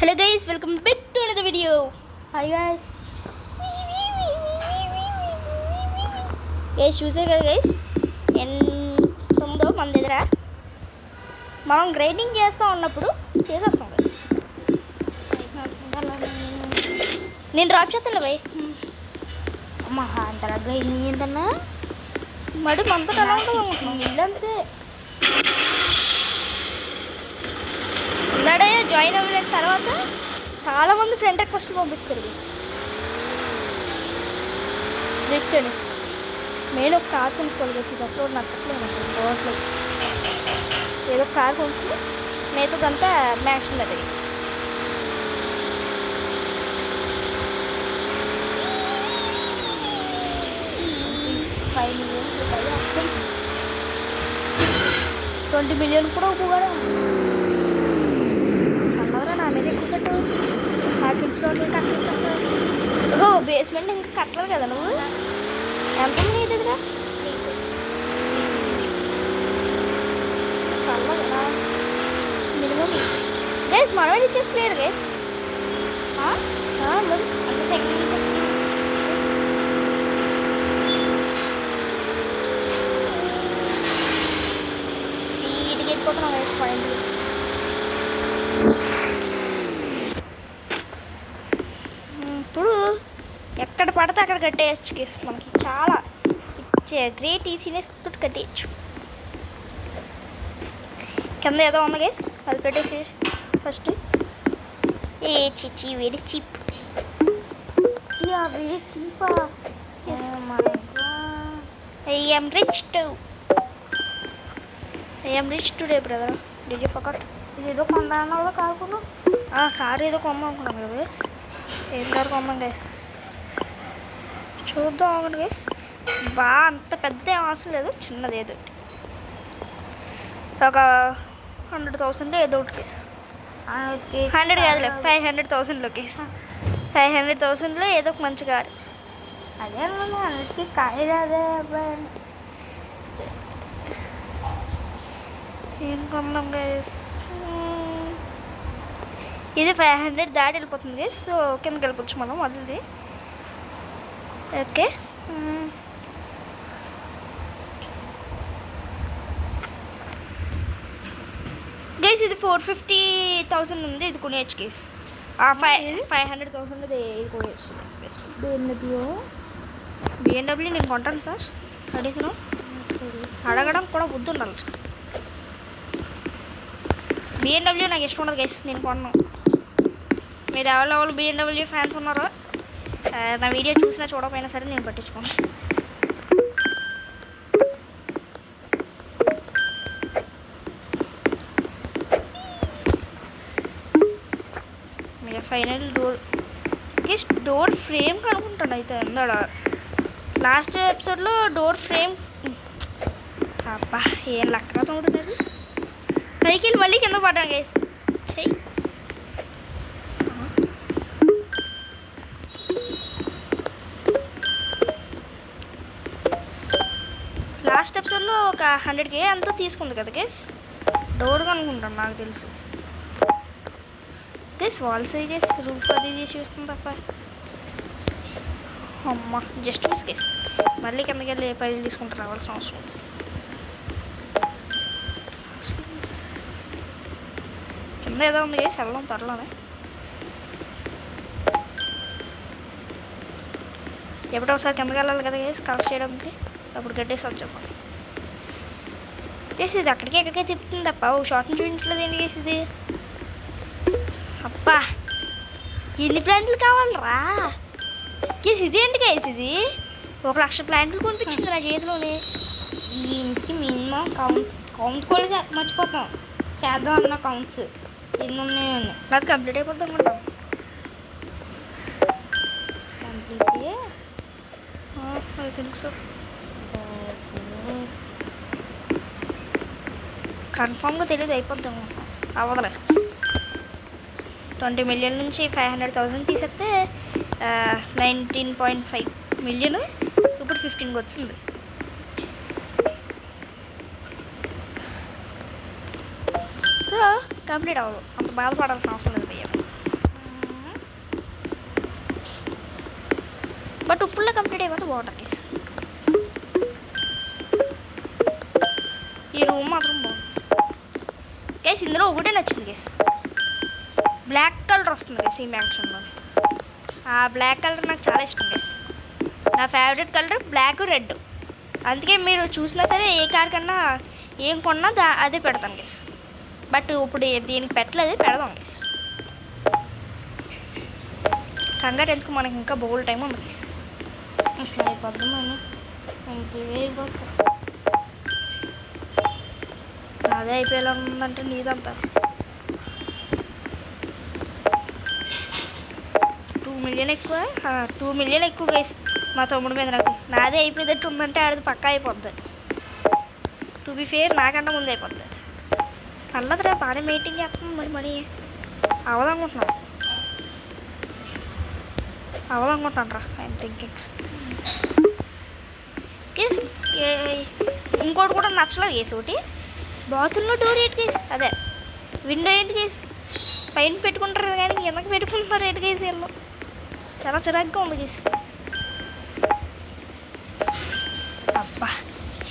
Hello guys, welcome back to another video. Hi guys. Guys, చూసే కదా guys తొమ్మిదో మన దగ్గర మనం గ్రైండింగ్ చేస్తూ ఉన్నప్పుడు చేసేస్తాం కదా. నేను డ్రాప్ చేస్తాను భయ్. అమ్మ అంతలా గ్రైండింగ్ ఏంటన్నా మడి మనతో ఎలా ఉంటుంది ఇల్లంతే. ఇలాడే జాయిన్ అవ్వలేక తర్వాత చాలామంది ఫ్రెండ్ రిక్వెస్ట్లు పంపించారు తెచ్చండి. నేను ఒక కార్ కొనుక్కోవాలి కదా, అసలు నచ్చట్లేదు రోడ్లు. ఏదో కార్ కొనుక్కి మిగతాదంతా మ్యాక్షన్ అది. $5 million 20 million కూడా ఒప్పుగా అన్నవరా నా మీద ఎక్కువ కట్టు. నాకు ఇచ్చిన కట్టలేదు. ఓహో బేస్మెంట్ ఇంకా కట్టలేదు కదా నువ్వు. ఎంత నీది కదా మినిమం గైస్ మనమే ఇచ్చేసి ప్లేయర్ గైస్. స్పీడ్గా వెళ్ళిపోతున్నాం గైస్ పాయింట్. ఇప్పుడు ఎక్కడ పడితే అక్కడ కట్టేయచ్చు కేసు. మనకి చాలా గ్రేట్ ఈజీనెస్ తోటి కట్టేయచ్చు. కింద ఏదో ఉంది గేస్, అది పెట్టేసి ఫస్ట్. ఏ చిచ్చి వెరీ చీప్. వెరీ చీపా. I'm rich today brother. Did you forget? ఇదేదో కొందాం వల్ల కాకుండా కారు ఏదో కొమ్మ అనుకున్నాం కదా గేస్. ఏం కారు కొమ్మాం గేస్, చూద్దాం ఒకటి గేస్. అంత పెద్ద ఏం అవసరం లేదు, చిన్నది ఏదో ఒక 100,000 ఏదో ఒకటి కేస్. 100 కాదులే, 500,000లో కేస్. 500,000లో ఏదో ఒక మంచి కారు. అదే అన్నిటికీ కాయరాదే అబ్బాయి. ఏం కొన్నాం గైస్, ఇది 500 దాటి వెళ్ళిపోతుంది గైస్. సో కిందకి వెళ్ళిపోవచ్చు మనం మళ్ళీ. ఓకే గైస్, ఇది 450,000 ఉంది. ఇది కొనేయచ్చు గైస్. 500,000 ఇది కొనేయచ్చు గైస్. బెస్ట్ బిఎండబ్ల్యూ నేను కొంటాను సార్. అడిగినా అడగడం కూడా బుద్ధి ఉండాలి. బిఎండబ్ల్యూ నాకు ఇష్టం ఉండదు గైస్, నేను కొన్నాను. మీరు ఎవరు బిఎండబ్ల్యూ ఫ్యాన్స్ ఉన్నారో నా వీడియో చూసినా చూడకపోయినా సరే నేను పట్టించుకోను. మీరు ఫైనల్ డోర్ ఫ్రేమ్ కనుక్కుంటాను అయితే అందడ. లాస్ట్ ఎపిసోడ్లో డోర్ ఫ్రేమ్ అబ్బా ఏం లక్కతో ఉంటుంది అది. పైకి వెళ్ళి మళ్ళీ కింద పడ్డాను గైస్. చెయ్యి లాస్ట్ ఎపిసోడ్లో ఒక 100K అంతా తీసుకుంది కదా గైస్. డోర్ కనుక్కుంటాను నాకు తెలుసు గైస్. వాల్ సైజ్ చేసి రూఫ్ అది చేసి వస్తుంది తప్ప. అమ్మ జస్ట్ మిస్ గైస్. మళ్ళీ కిందకి వెళ్ళి పైలు తీసుకుంటూ రావాల్సిన అవసరం. కింద ఏదో ఉంది గైస్, వెళ్దాం త్వరలోనే. ఎప్పుడో ఒకసారి కిందకి వెళ్ళాలి కదా గైస్ కలెక్ట్ చేయడానికి. అప్పుడు కట్టేసి వచ్చాము గైస్. ఇది అక్కడికి ఎక్కడికే తిప్పుతుంది తప్ప ఓ షార్ట్ని చూపించలేదు ఏంటి గైస్ ఇది. అబ్బా ఎన్ని ప్లాంట్లు కావాలరా గైస్. ఇదేంటి గైస్, ఇది 1,00,000 ప్లాంట్లు కొనిపించింది నా చేతిలోనే. ఈ ఇంటికి మినిమం కౌంట్ కూడా మర్చిపోతాం. చేద్దాం అన్న కౌంట్స్ ఎన్ని ఉన్నాయండి. నాకు కంప్లీట్ అయిపోద్దాం అనుకుంటాం. Complete I think so. కన్ఫామ్గా తెలియదు, అయిపోద్దాం అవ్వదులే. 20 million నుంచి 500,000 తీసేస్తే 19.5 million. ఇప్పుడు 15కి వచ్చింది. సో కంప్లీట్ అవ్వదు, అంత బాధపడాల్సిన అవసరం లేదు భయ్య. బట్ ఇప్పుడులో కంప్లీట్ అయిపోతే బాగుంటుంది గైస్. ఈ రూమ్ మాత్రం బాగుంది గైస్. ఇందులో ఒకటే నచ్చింది గైస్, బ్లాక్ కలర్ వస్తుంది గైస్ ఈ మ్యాన్షన్లో. ఆ బ్లాక్ కలర్ నాకు చాలా ఇష్టం గైస్. నా ఫేవరెట్ కలర్ బ్లాక్ రెడ్. అందుకే మీరు చూసినా సరే ఏ కార్ కన్నా ఏం కొన్నా అదే పెడతాను గైస్. బట్ ఇప్పుడు దీనికి పెట్టలేదు, పెడదాం గైస్. కంగారు ఎందుకు, మనకి ఇంకా బోల్ టైం ఉంది గైస్. అయిపోద్దాం మనం అయిపోతాం. అదే అయిపోయేలా ఉందంటే నీదంతా 2 మిలియన్ ఎక్కువ, 2 మిలియన్ ఎక్కువ గైస్ మా తమ్ముడి మీద. నాకు నాదే అయిపోయేటట్టు ఉందంటే ఆడిది పక్కా అయిపోద్ది. టు బి ఫేర్ నాకన్నా ముందు అయిపోద్ది. అల్లదురా బాగానే మీటింగ్ చేస్తాం. మరి మనీ అవదనుకుంటాను రా. I'm thinking case. ఇంకోటి కూడా నచ్చలేదు కేసు. ఒకటి బాత్రూంలో డోర్ ఏంటి కేసు, అదే విండో ఏంటి కేసు. పైన పెట్టుకుంటారు కానీ వెనక పెట్టుకుంటున్నారు ఏంటి కేసు. వీళ్ళు చాలా చిరాగ్గా ఉంది కేసు. అబ్బా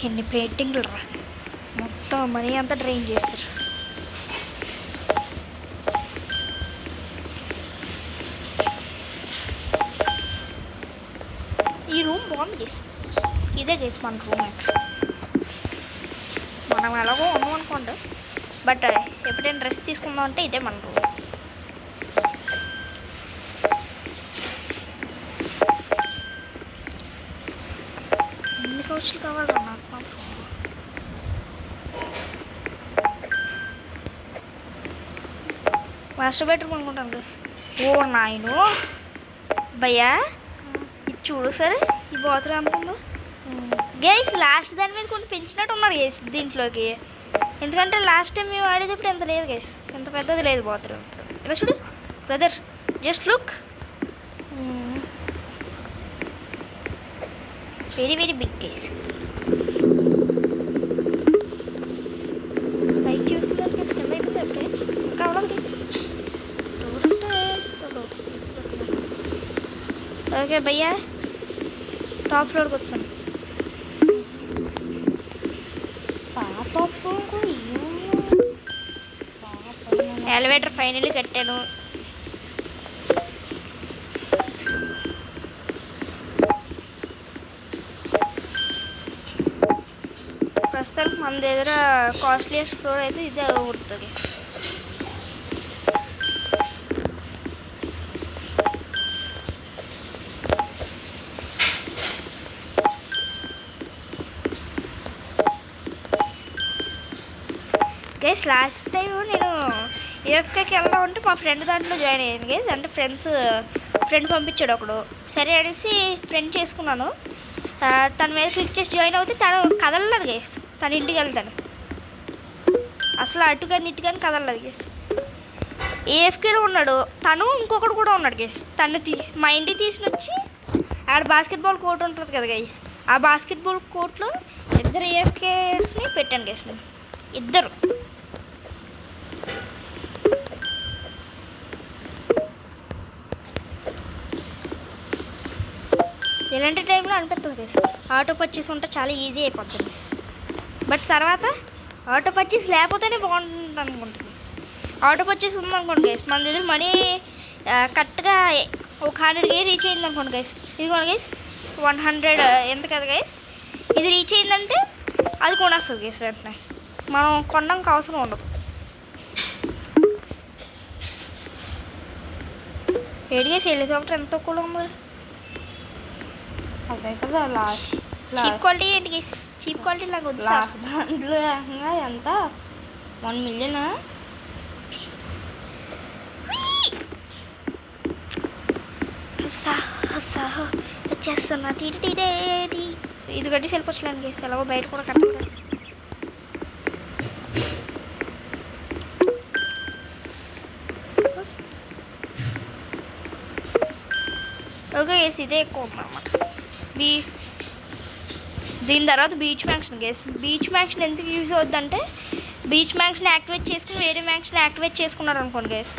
ఎన్ని పెయింటింగ్లు రా, మొత్తం మనీ అంతా డ్రైన్ చేస్తారు. ఈ రూమ్ బాగుంది చేసి, ఇదే చేసి మన రూమ్ అయితే. మనం ఎలాగో ఉన్నాం అనుకోండి, బట్ ఎప్పుడైనా డ్రెస్ తీసుకుందాం అంటే ఇదే మన రూమ్. ఎన్ని కౌచులు కావాలరా నాకు మాత్రం. మాస్టర్ బెడ్రూమ్ అనుకుంటాను గైస్. ఓ నాయను భయ్యా ఇది చూడు సరే, ఈ బాత్రూమ్ ఎంత ఉందో గైస్. లాస్ట్ దాని మీద కొన్ని పెంచినట్టు ఉన్నారు గైస్ దీంట్లోకి. ఎందుకంటే లాస్ట్ టైం మేము వాడేటప్పుడు ఎంత లేదు గైస్, ఎంత పెద్దది లేదు బాత్రూమ్. ఇలా చూడు brother, just look, very very big guys. పైకి చూస్తున్నారు గైస్, కింద అయిపోతుంది అప్పుడే ఇంకా అవ్వడం గైస్. ఓకే భయ్యా టాప్ ఫ్లోర్కి వచ్చాను. ఎలివేటర్ ఫైనల్లీ కట్టాను. ప్రస్తుతానికి మన దగ్గర కాస్ట్లీయెస్ట్ ఫ్లోర్ అయితే ఇదే అవుతుంది. గైస్ లాస్ట్ టైం నేను ఏఎఫ్కేకి వెళ్దాం అంటే మా ఫ్రెండ్ దాంట్లో జాయిన్ అయ్యాను గైస్. అంటే ఫ్రెండ్ పంపించాడు ఒకడు. సరే అనేసి ఫ్రెండ్ చేసుకున్నాను. తన మీద క్లిక్ చేసి జాయిన్ అవుతే తను కదలలేదు గైస్. తన ఇంటికి వెళ్తాను అసలు అటు కానీ ఇటు కానీ కదలలేదు గైస్. ఏఎఫ్కేలో ఉన్నాడు తను, ఇంకొకడు కూడా ఉన్నాడు గైస్. మా ఇంటికి తీసుకుని వచ్చి ఆడ బాస్కెట్బాల్ కోర్ట్ ఉంటుంది కదా గైస్, ఆ బాస్కెట్బాల్ కోర్ట్లో ఇద్దరు ఏఎఫ్కేస్ని పెట్టాను గైస్. నేను ఇద్దరు. ఇలాంటి టైంలో అనిపిస్తుంది గైస్ ఆటో పర్చేస్ ఉంటే చాలా ఈజీ అయిపోతుంది గైస్. బట్ తర్వాత ఆటో పర్చేస్ లేకపోతేనే బాగుంటుంది అనుకుంటుంది. ఆటో పర్చేస్ ఉందనుకోండి గైస్, మన దగ్గర మనీ కరెక్ట్గా ఒక 100K రీచ్ అయింది అనుకోండి గైస్. ఇదిగోండి గైస్ 100 ఎంత కదా గైస్. ఇది రీచ్ అయిందంటే అది కొనేస్తుంది గైస్ వెంటనే. మనం కొనడానికి అవసరం ఉండదు. ఏడిగేసి హెలికాప్టర్ ఎంత తక్కువలో ఉంది. అదే కదా లాస్ట్ చీప్ క్వాలిటీ ఏంటి గైస్, చీప్ క్వాలిటీ నాకు వద్దు. దాంట్లో ఎంత 1 మిలియన్ వచ్చేస్తున్నా. ఇది కట్టి వెళ్ళిపోవచ్చులేండి గైస్, ఎలాగో బయట కూడా కట్టాలి. ఓకే గైస్ ఇదే ఎక్కువ ఉందన్నమాట. దీని తర్వాత బీచ్ మ్యాక్షన్ గైస్. బీచ్ మ్యాక్షన్ ఎందుకు యూజ్ అవుద్దంటే, బీచ్ మ్యాక్స్ని యాక్టివేట్ చేసుకుని వేరే మ్యాక్స్ని యాక్టివేట్ చేసుకున్నారు అనుకోండి గైస్.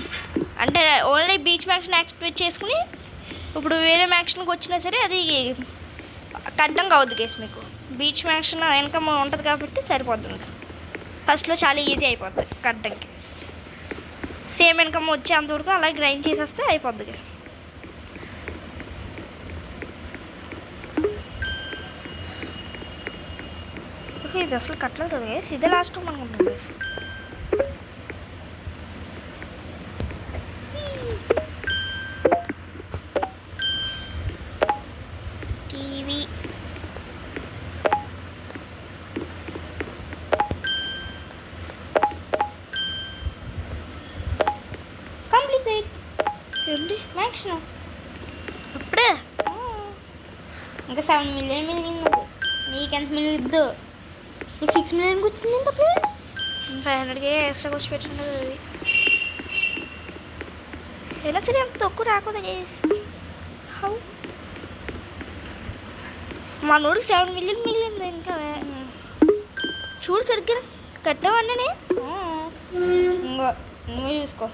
అంటే ఓన్లీ బీచ్ మ్యాక్స్ని యాక్టివేట్ చేసుకుని ఇప్పుడు వేరే మ్యాక్షన్కి వచ్చినా సరే అది కట్టడం కావద్దు కేసు మీకు. బీచ్ మ్యాక్షన్ ఇన్కమ్ ఉంటుంది కాబట్టి సరిపోతుంది. ఫస్ట్లో చాలా ఈజీ అయిపోతుంది కట్టడానికి. సేమ్ ఇన్కమ్ వచ్చేంతవరకు అలా గ్రైండ్ చేసేస్తే అయిపోద్ది కేసు. ఇది అసలు కట్టలేదు కదా గేస్, ఇదే లాస్ట్ అనుకుంటాం గేస్. టీవీ కంప్లీట్ ఏంటి మ్యాక్సిమం అప్పుడే ఇంకా 7 మిలియన్ మిగిలింది. నీకెంత మిగిలిద్దు? నీకు 6 మిలియన్కి వచ్చింది అప్పుడు. 500కే ఎక్స్ట్రా వచ్చి పెట్టండి కదా అది. ఎలా సరే అంత తక్కువ రాకూడదు గేస్. హౌ మా నోడికి 7 మిలియన్ మిగిలింది ఇంకా. చూడు సరిగ్గా కట్టావన్నీ. ఇంకో నువ్వు చూసుకో.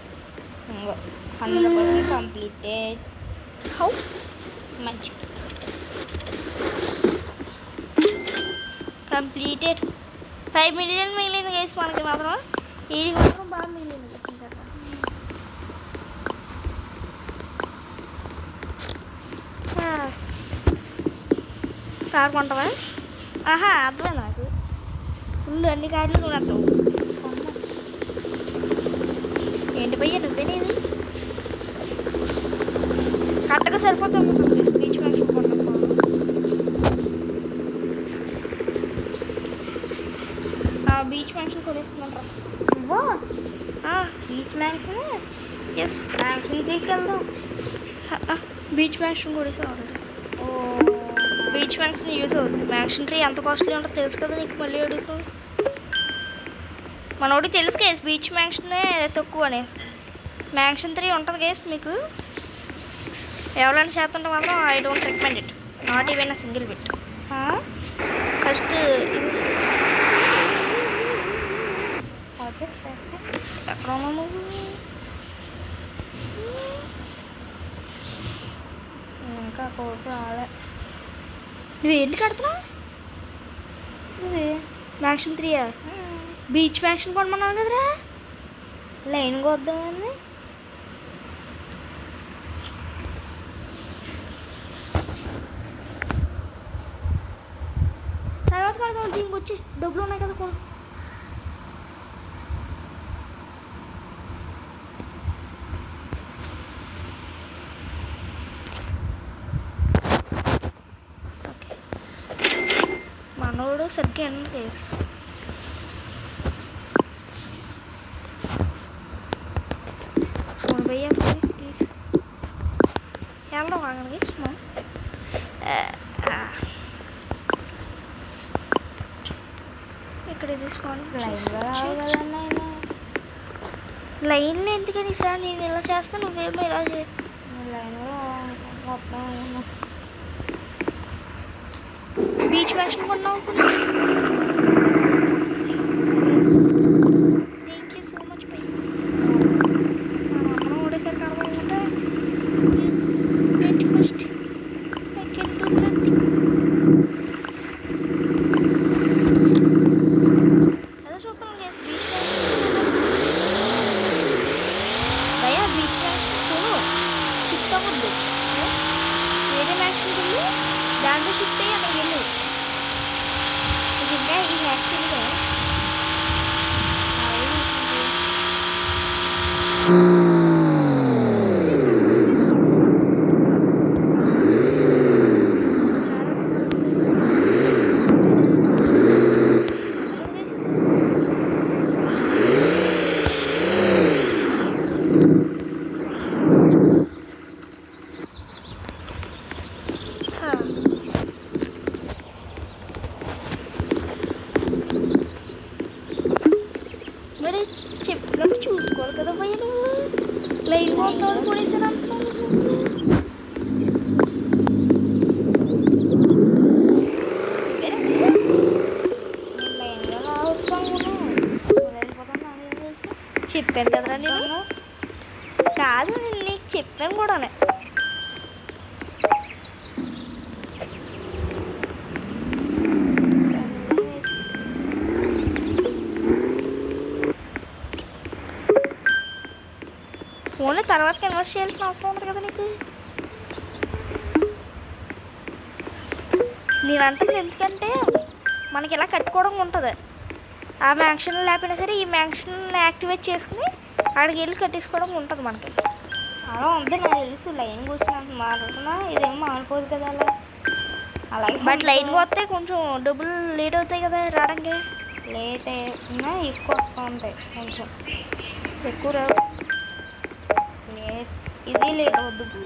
ఇంకో 100% కంప్లీటెడ్. హౌ మంచి కంప్లీటెడ్. 5 మిలియన్ మిగిలింది గేస్ మనకి మాత్రం. ఇది మాత్రం బాగా మిగిలింది గేస్. కారు కొంటావా? ఆహా అర్థమే నాకు. ఫుల్ అన్ని కార్లు కొనేస్తావు. ఏంటి భయ్య నువ్వేనేది కరెక్ట్గా సరిపోతుంది. స్పీచ్ మ్యాక్షన్ కొంటాం. బీచ్ మ్యాక్షన్ కొనేస్తున్నారా? బీచ్ మ్యాక్షన్ ఎస్ మ్యాక్షన్ 3కి వెళ్దాం. బీచ్ మ్యాక్షన్ కొనేస్తాం ఆల్రెడీ. ఓ బీచ్ మ్యాక్షన్ యూజ్ అవుతుంది. మ్యాక్షన్ 3 ఎంత కాస్ట్లీ ఉంటుందో తెలుసు కదా నీకు. మళ్ళీ అడుగుతాం. మనోడికి తెలుసు కేసు బీచ్ మ్యాక్షనే తక్కువ అనేసి. మ్యాక్షన్ 3 ఉంటుంది కేసు మీకు. ఎవరైనా చేస్తుంటే మాత్రం I don't recommend it. Not even a single bit. First ఎక్కడ ఉన్నావు నువ్వు? ఇంకా కోర్టు రాలే. నువ్వు ఏంటి కడుతున్నావు? ఇది మ్యాక్షన్ 3 బీచ్ మ్యాక్షన్ కొనమన్నావు కదరా. లైన్ కొద్దామని. తర్వాత కడతాం. దీనికి వచ్చి డబ్బులు ఉన్నాయి కదా కొను. మనోడు సరిగ్గా ఎండ కేసు. ఫోన్ భయ్యా ప్లీజ్ వెళ్దాం ఆగండి సుమా. ఇక్కడ తీసుకోండి. లైన్లో రావాలి కదన్నా ఆయన. లైన్లో ఎందుకని సార్ నేను ఇలా చేస్తా నువ్వేమో ఇలా చే. లైన్లో మొత్తం బీచ్ మ్యాక్షన్ కొన్నావు. Thank you so much bye. మనం ఒకటేసారి కడదామంటే 21st I can do nothing. అదే చూద్దాం బీచ్ మ్యాక్షన్ భయ్యా. బీచ్ మ్యాక్షన్ షిఫ్ట్ అవ్వద్దు. వేరే మ్యాక్షన్ వెళ్ళి దాంట్లో షిఫ్ట్ అయ్యి అక్కడికి వెళ్ళు. ఇది ఇంకా ఈ మ్యాక్సిన్లో మరి చెప్పినప్పుడు చూసుకోవాలి కదా భయ్య. నువ్వు లైన్ కొంటావు కొనేసాను అంటున్నావు. లైన్లో రావచ్చాను. చెప్పాను కదరా నేను. కాదు నేను నీకు చెప్పాను కూడా. ఓన్లీ తర్వాత ఇన్వెస్ట్ చేయాల్సిన అవసరం ఉంది కదా నీకు. నేను అంటుంది ఎందుకంటే మనకి ఇలా కట్టుకోవడం ఉంటుంది. ఆ మ్యాన్షన్ లేకపోయినా సరే ఈ మ్యాన్షన్ యాక్టివేట్ చేసుకుని అక్కడికి వెళ్ళి కట్టేసుకోవడం ఉంటుంది మనకి. అలా ఉంది నాకు తెలుసు. లైన్ కూర్చున్నాను మారుతున్నా, ఇదేమో మానుకోదు కదా అలా. అలాగే బట్ లైన్గా వస్తే కొంచెం డబ్బులు లేట్ అవుతాయి కదా రావడానికి. లేట్ అయినా ఎక్కువ వస్తూ ఉంటాయి, కొంచెం ఎక్కువ రావు. ఇది లేట్ అవుద్దు కదా.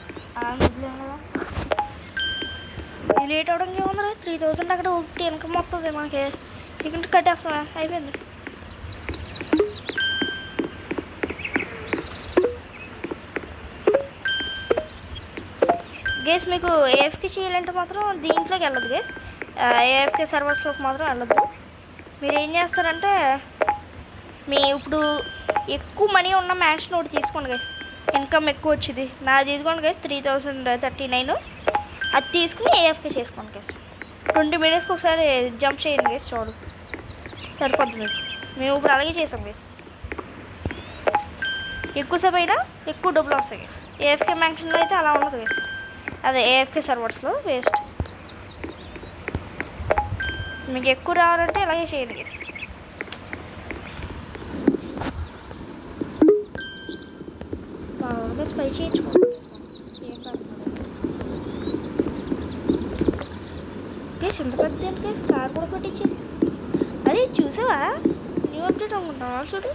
ఇది లేట్ అవడానికి ఏముంది 3000 అక్కడ ఒకటి ఇన్కమ్ వస్తుంది మనకి. ఇక్కడ కట్టేస్తామా అయిపోయింది. గేస్ మీకు ఏఎఫ్కి చేయాలంటే మాత్రం దీంట్లోకి వెళ్ళదు గేస్. ఏఎఫ్కే సర్వర్స్లోకి మాత్రం వెళ్ళొద్దు. మీరు ఏం చేస్తారంటే ఇప్పుడు ఎక్కువ మనీ ఉన్న మ్యాక్స్ నోట్ తీసుకోండి గైస్. ఇన్కమ్ ఎక్కువ వచ్చింది నాది తీసుకోండి గైస్ 3039. అది తీసుకుని ఏఎఫ్కే చేసుకోండి గైస్. 20 minutesకి ఒకసారి జంప్ చేయండి గైస్. చూడు సరిపోద్ది మీకు. మేము ఇప్పుడు అలాగే చేసాం గైస్. ఎక్కువసేపు అయినా ఎక్కువ డబ్బులు వస్తాయి గైస్. ఏఎఫ్కే మ్యాక్స్లో అయితే అలా ఉండదు గైస్. అదే ఏఎఫ్కే సర్వర్స్లో వేస్ట్. మీకు ఎక్కువ రావాలంటే ఇలాగే చేయండి గైస్. బాగా స్పై చేయించుకోండి ఏం కాదు గైస్. ఇంత పెద్ద ఏంటి గైస్, కార్ కూడా పెట్టించి. అదే చూసావా న్యూ అప్డేట్ అనుకుంటున్నావా? చూడు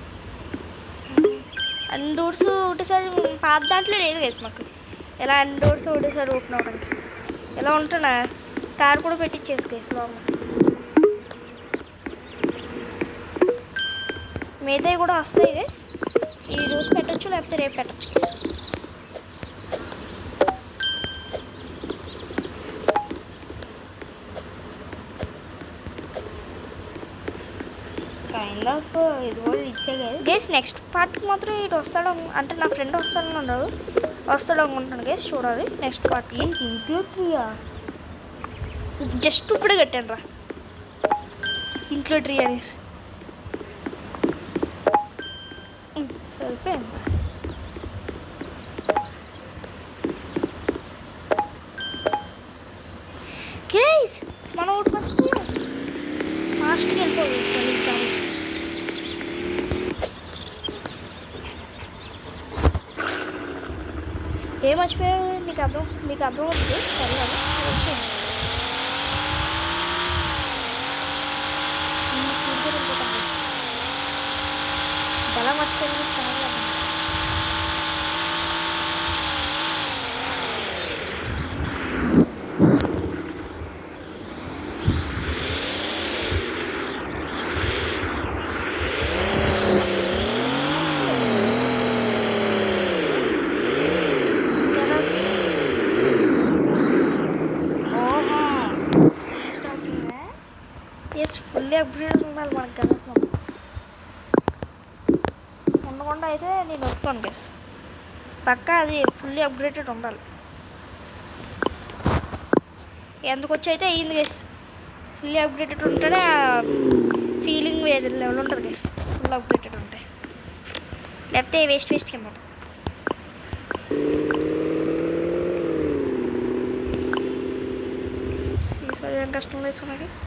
అన్ని డోర్స్ ఒకటేసారి. పాత దాంట్లో లేదు గైస్ మాకు ఎలా అన్ని డోర్స్ ఒకటేసారి ఓపెన్ అవ్వడానికి. ఎలా ఉంటున్నా కార్ కూడా పెట్టించేసి గైస్ లోపల. మిగతావి కూడా వస్తాయి గైస్. ఈ రోజు పెట్టచ్చు లేకపోతే రేపు పెట్టచ్చు గైస్. కైండ్ ఆఫ్ ఇది కూడా ఇచ్చే కదా గైస్. నెక్స్ట్ పార్ట్కి మాత్రం ఇటు వస్తాడు అంటే నా ఫ్రెండ్ వస్తాడని ఉన్నాడు. వస్తాడు అనుకుంటున్నాను గైస్. చూడాలి నెక్స్ట్ పార్ట్కి. ఇంట్లో ట్రీయా? జస్ట్ ఇప్పుడే కట్టాను రా ఇంట్లో ట్రీ అనేసి. సరిపోయింది గైస్. మనం ఒకటి ఫస్ట్ ఫాస్ట్గా వెళ్ళిపోవాలి. ఏం మర్చిపోయావు? మీకు అర్థం అవుతుంది సరే కదా. వచ్చేయండి ఎలా మర్చిపోయింది చాలా. ఫుల్లీ అప్గ్రేడ్ ఉండాలి మనకు కదా. ఉండకుండా అయితే నేను వస్తాను గైస్. పక్కా అది ఫుల్లీ అప్గ్రేడెడ్ ఉండాలి. ఎందుకు వచ్చి అయితే అయ్యింది గైస్. ఫుల్లీ అప్గ్రేడెడ్ ఉంటేనే ఫీలింగ్ వేరే లెవెల్ ఉంటుంది గైస్. ఫుల్ అప్గ్రేడెడ్ ఉంటాయి లేకపోతే వేస్ట్ కింద ఉంటుంది. ఈసారి ఏం కష్టం లేదు గైస్.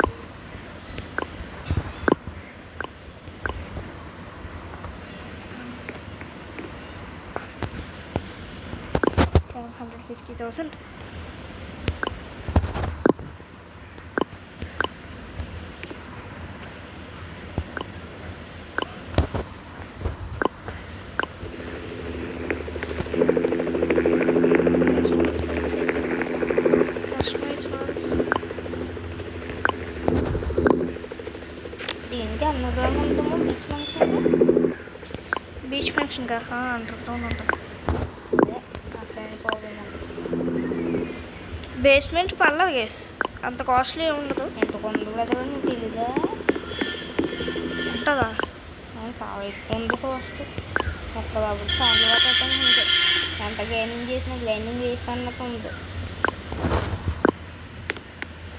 $750,000. దీనికి అండర్గ్రౌండ్ ఉంటుందో బీచ్ ఫంక్షన్ కా అండర్గ్రౌండ్ ఉంటుంది. బేస్మెంట్ పర్లేదు గేస్, అంత కాస్ట్లీ ఉండదు. ఎంత కొందు కదా నీకు తెలీదా? ఉంటుందా? చాలా ఎక్కువ ఉంది కాస్ట్. ఒక్క బాబు చాలా పట్టాను. ఇంకే ఎంత గైనింగ్ చేసినా గ్లైనింగ్ చేస్తాన్నట్టు ఉంది.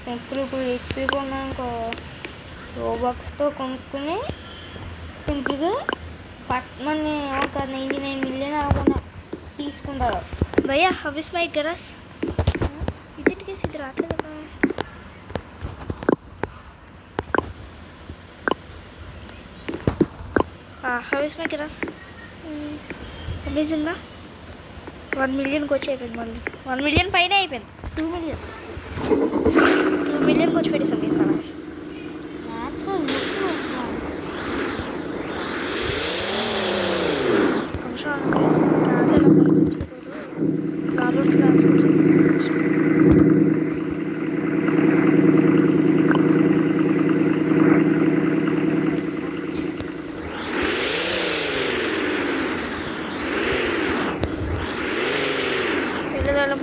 సింపుల్ ఇప్పుడు హెచ్పీ కొన్నానుకో రోబాక్స్తో కొనుక్కుని సింపుల్గా మన ఒక 99 million అనుకున్నా తీసుకుంటారు. భయ్యా హౌ ఇస్ మై గరస్? ఇదేంటి కేసు ఇది రావట్లేదు కదా. హౌ ఇస్ మై గరస్? అమేజింగ్గా 1 మిలియన్కి వచ్చి అయిపోయింది. మళ్ళీ 1 మిలియన్ పైన అయిపోయింది. 2 మిలియన్ 2 మిలియన్కి వచ్చి పెట్టేసాను నేను అలాగే.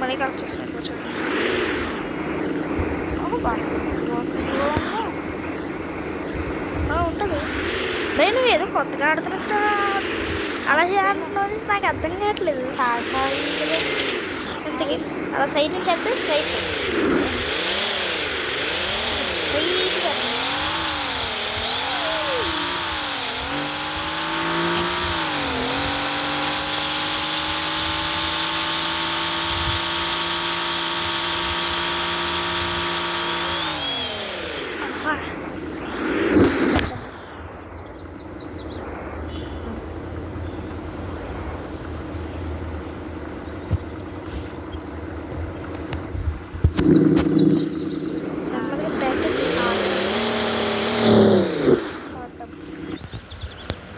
మనీ కలెక్ట్ చేసి పెట్టుకోవచ్చు. ఉంటుంది భయ, నువ్వు ఏదో కొత్తగా ఆడుతున్నట్టు అలా చేయాలంటే నాకు అర్థం కావట్లేదు. ఇంతకీ అలా సైడ్ నుంచి వెళ్తే స్ట్రైట్ స్ట్రైట్గా.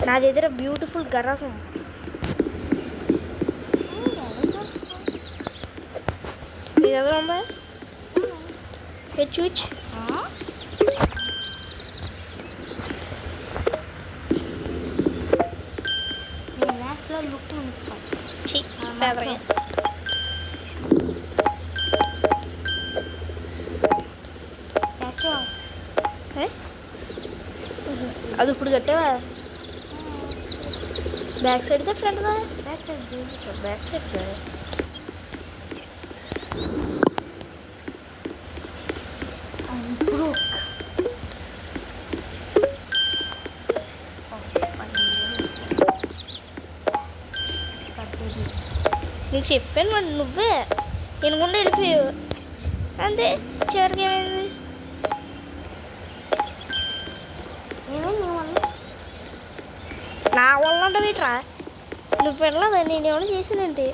నా దగ్గర బ్యూటిఫుల్ గరాస్ ఉంది. నీ దగ్గర ఉందా? చూచి లుక్ అది ఇప్పుడు కట్టావా? Back side front back side back side నీకు చెప్పాను మరి, నువ్వే ఎనుకుండా వెళ్ళిపోయావు అంతే. చివరికి ఏమైంది? నా వల్ల అంటే వీట్రా నువ్వు వెళ్ళదా? నేనేమైనా చేసానంటే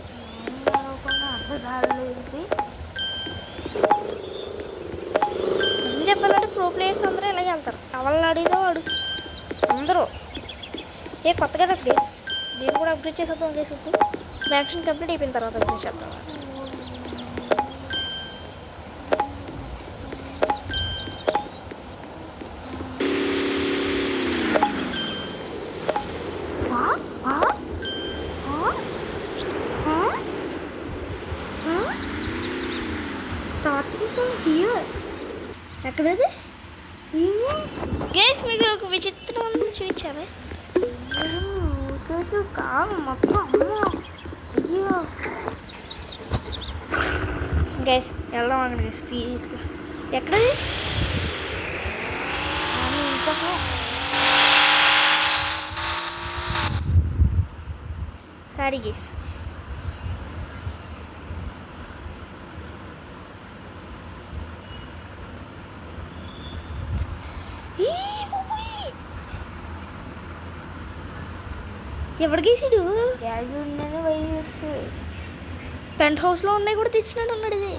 నిజం చెప్పాలంటే ప్రో ప్లేయర్స్ అందరూ ఇలాగే వెళ్తారు. ఎవరిని అడిగితే వాడు అందరూ కొత్తగా డ్రెస్ గేస్ దీన్ని కూడా అప్గ్రేడ్ చేసేద్దాం. గేస్ ఇప్పుడు మ్యాక్సిమం కంప్లీట్ అయిపోయిన తర్వాత అప్గ్రేడ్ చేద్దాం. ఎక్కడది గేస్? మీకు ఒక విచిత్రం చూపించాలి కాదు మొత్తం. గైస్ వెళ్దాం అక్కడ గైస్ స్పీడ్గా. ఎక్కడది? Sorry guys. ఎవరు గీసాడు? పెంట్ హౌస్లో ఉన్నాయి కూడా తెచ్చినాడు అన్నాడు. ఇది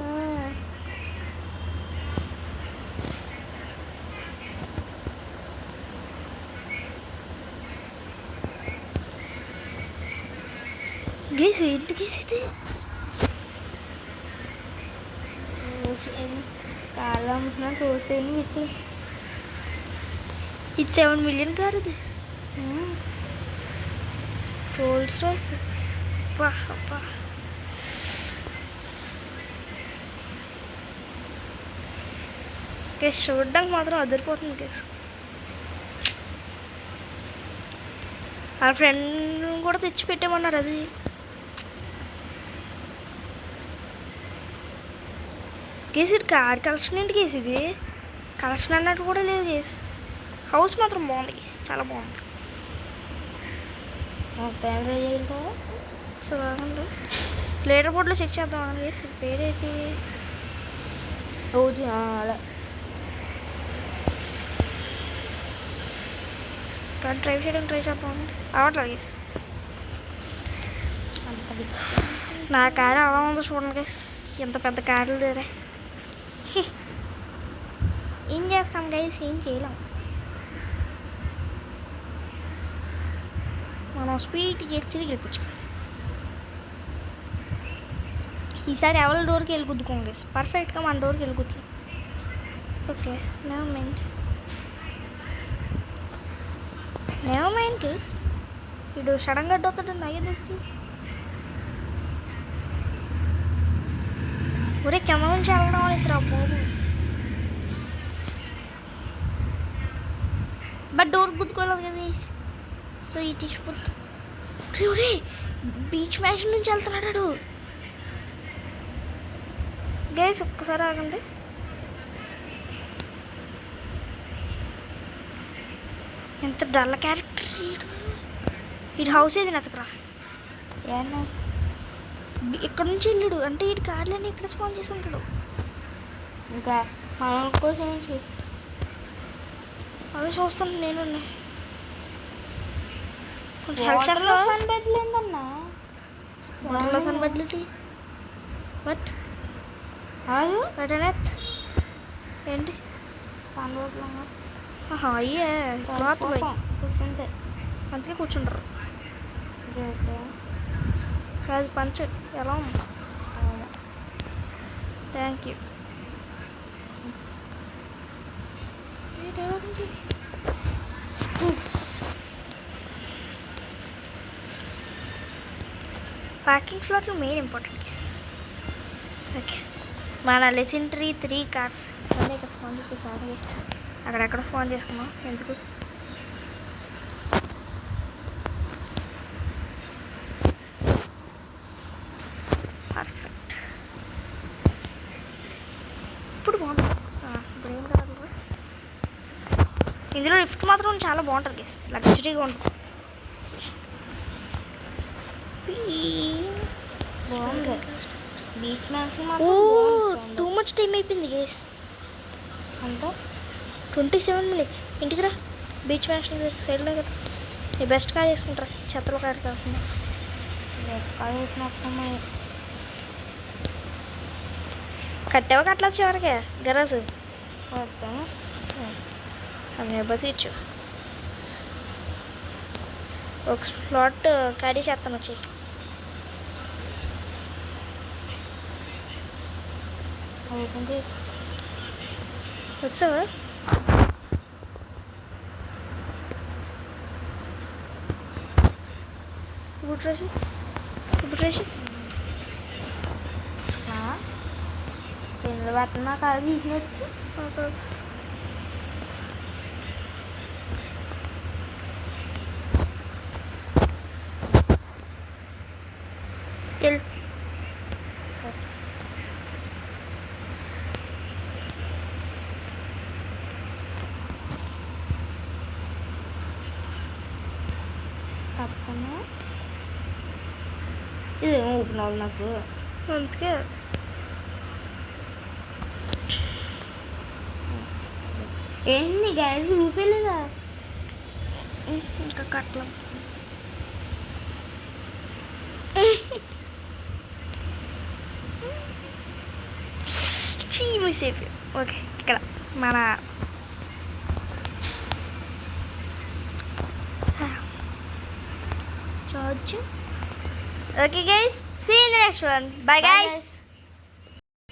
గీసి ఇంటి గీసిది కాలం చూసేది పెట్టి. ఇది 7 మిలియన్ కారు. ఇది రోల్స్ రాయ్స్. కేసు చూడడానికి మాత్రం అదిరిపోతుంది కేసు. ఆ ఫ్రెండ్ కూడా తెచ్చి పెట్టామన్నారు. అది కేసు ఇది కార్ కలెక్షన్ ఏంటి కేసు? ఇది కలెక్షన్ అన్నట్టు కూడా లేదు కేసు. హౌస్ మాత్రం బాగుంది కేసు, చాలా బాగుంది. కెమెరా చేయాలి సో బాగుంది. లీడర్ బోర్డులో చెక్ చేద్దాం గైస్ పేరేంటి రోజు అలా కానీ డ్రైవ్ చేయడానికి ట్రై చేద్దాం అవట్లేదు గైస్ అంత నా కారు అలా ఉందో చూడండి గైస్ ఎంత పెద్ద కార్లు లేరే ఏం చేస్తాం గైస్ ఏం చేయలేం మనం స్పీడ్కి తిరిగి వెళ్ళిపోవచ్చు గైస్ ఈసారి ఎవరి డోర్కి వెళ్ళి గుద్దుకోం గైస్ పర్ఫెక్ట్గా మన డోర్కి వెళ్ళి గుద్దు ఓకే నెవర్ మైండ్ గైస్ వీడు సడన్గా అడ్డవుతాడు నాకే తెలుసు ఒరే కెమెరా నుంచి వెళ్ళడం అనేసి రా బాబు బట్ డోర్ గుద్దుకోలేదు కదా సో ఈ తీసుకుంటు ఒరే బీచ్ మ్యాచ్ నుంచి వెళ్తున్నాడు గైస్ ఒక్కసారి ఆగండి ఎంత డల్ల క్యారెక్టర్ వీడి హౌస్ ఏది నతకరా ఏనా ఇక్కడ నుంచి వెళ్ళాడు అంటే వీడి కార్లన్నీ ఇక్కడ స్పాన్ చేసి ఉంటాడు ఇంకా మన కోసం అదే చూస్తాను నేను కొంచెం హెల్ప్ చేస్తావా బెడ్లేందన్నా వాటర్లో సన్ బెడ్లిటీ బట్ బెటనెత్ ఏంటి సన్ బెడ్లో అయ్యే క్లాత్ కూర్చుంటే అందుకే కూర్చుంటారు కాదు పంచ ఎలా ఉంది థ్యాంక్ యూ పార్కింగ్ స్లాట్లు మెయిన్ ఇంపార్టెంట్ కేస్ ఓకే మన లెజెండరీ 3 కార్స్ అన్నీ ఇక్కడ స్పాన్ చేసి చాలా అక్కడెక్కడ స్పాన్ చేసుకున్నాం ఎందుకు పర్ఫెక్ట్ ఇప్పుడు బాగుంటుంది గ్రీన్ కలర్లో ఇందులో లిఫ్ట్ మాత్రం చాలా బాగుంటుంది గేస్ లగ్జరీగా ఉంటుంది బాగుంది బీచ్ మ్యాచ్ ఓ టూ మచ్ టైం అయిపోయింది గేస్ అంటే 27 minutes ఇంటికి రా బీచ్ మ్యాచ్ సైడ్లో కదా నీ బెస్ట్ కార్ చేసుకుంటారా చెత్తలో కార్ కాకుండా కట్టావా కట్లా చివరికి గరాసు అది బతికిచ్చు ఒక స్లాట్ ఖాళీ చేస్తాను వచ్చి వచ్చావా ఇప్పుడు రేసి పెళ్ళి పట్టిన కాదు తీసినొచ్చి పక్కన ఇది ఊపినాడు నాకు అందుకే ఏంటి గ్యాస్ ఊపేలేదా ఇంకా కట్టలం మిస్ అయిపోయి ఓకే ఇక్కడ మన charge okay guys see in the next one bye guys